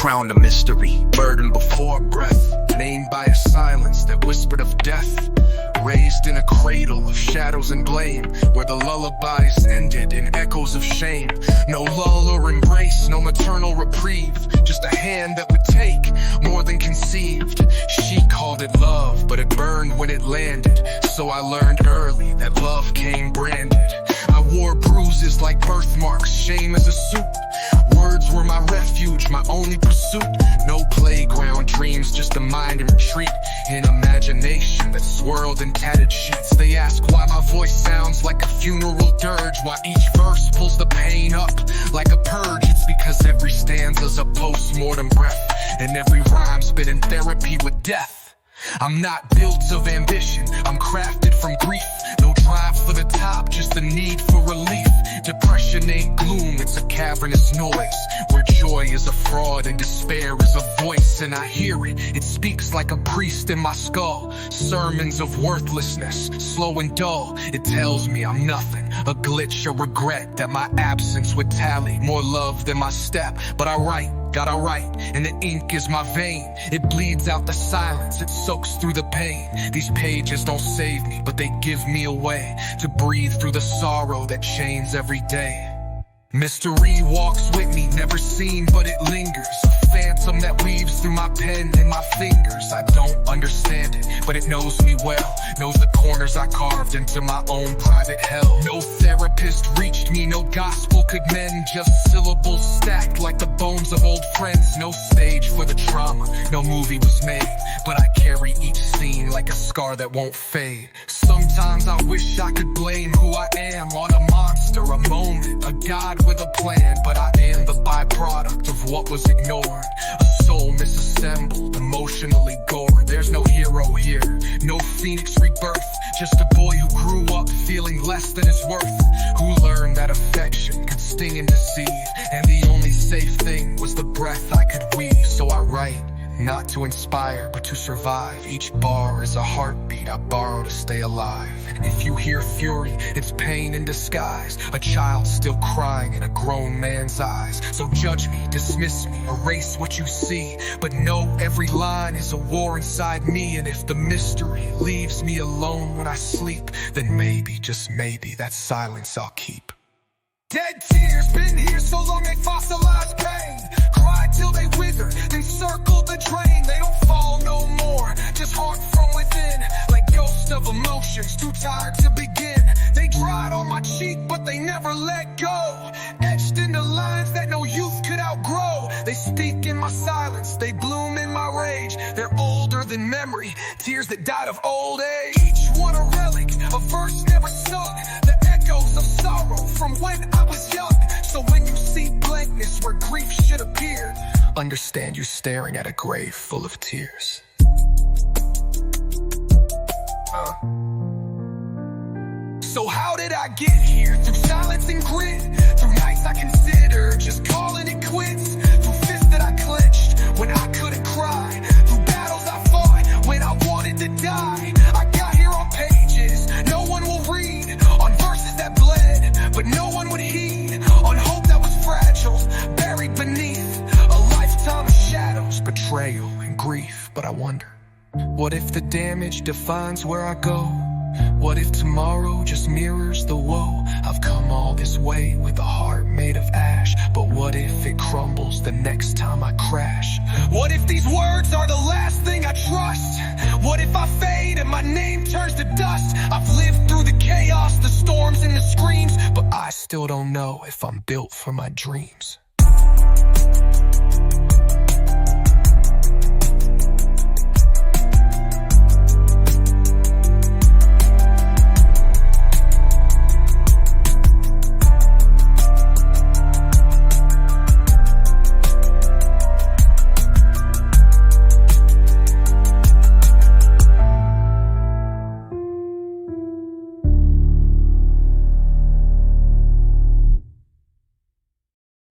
crowned a mystery, burdened before breath, named by a silence that whispered of death. Raised in a cradle of shadows and blame, where the lullabies ended in echoes of shame. No lull or embrace, no maternal reprieve, just a hand that would take more than conceived. She called it love, but it burned when it landed. So I learned early that love came branded. I wore bruises like birthmarks, shame as a suit. Words were my refuge, my only pursuit. No playground dreams, just a mind in retreat. An imagination that swirled in tattered sheets. They ask why my voice sounds like a funeral dirge, why each verse pulls the pain up like a purge. It's because every stanza's a post-mortem breath, and every rhyme's been in therapy with death. I'm not built of ambition, I'm crafted from grief. No drive for the top, just the need for relief. Depression ain't gloom, it's a cavernous noise, where joy is a fraud and despair is a voice. And I hear it, it speaks like a priest in my skull. Sermons of worthlessness, slow and dull. It tells me I'm nothing, a glitch, a regret, that my absence would tally more love than my step. But I write, gotta write, and the ink is my vein. It bleeds out the silence, it soaks through the pain. These pages don't save me, but they give me a way to breathe through the sorrow that chains every day. Mr.E walks with me, never seen, but it lingers. A phantom that weaves through my pen and my fingers. I don't understand it, but it knows me well. Knows the corners I carved into my own private hell. No therapist reached me, no gospel could mend. Just syllables stacked like the bones of old friends. No stage for the trauma, no movie was made, but I carry each scene like a scar that won't fade. Sometimes I wish I could blame who I am on a monster, a moment, a god with a plan. But I am the byproduct of what was ignored. A soul misassembled, emotionally gored. There's no hero here, no phoenix rebirth. Just a boy who grew up feeling less than his worth, who learned that affection could sting and deceive, and the only safe thing was the breath I could weave. So I write, not to inspire, but to survive. Each bar is a heartbeat I borrow to stay alive. If you hear fury, it's pain in disguise. A child still crying in a grown man's eyes. So judge me, dismiss me, erase what you see, but know every line is a war inside me. And if the mystery leaves me alone when I sleep, then maybe, just maybe, that silence I'll keep. Dead tears, been here so long they fossilize pain. Cry till they wither, then circle the drain. They don't fall no more, just haunt from within, like ghosts of emotions, too tired to begin. They dried on my cheek, but they never let go, etched into lines that no youth could outgrow. They speak in my silence, they bloom in my rage. They're older than memory, tears that died of old age. Each one a relic, a verse never sung, the echoes of sorrow from when I was young. So when you see blankness where grief should appear, understand you're staring at a grave full of tears. So how did I get here? Through silence and grit, through nights I consider just calling it quits, through fists that I clenched when I couldn't cry, through battles I fought when I wanted to die. I got here on pages no one will read, on verses that bled but no one would heed, on hope that was fragile, buried beneath a lifetime of shadows, betrayal and grief. But I wonder, what if the damage defines where I go? What if tomorrow just mirrors the woe? I've come all this way with a heart made of ash, but what if it crumbles the next time I crash? What if these words are the last thing I trust? What if I fade and my name turns to dust? I've lived through the chaos, the storms and the screams, but I still don't know if I'm built for my dreams.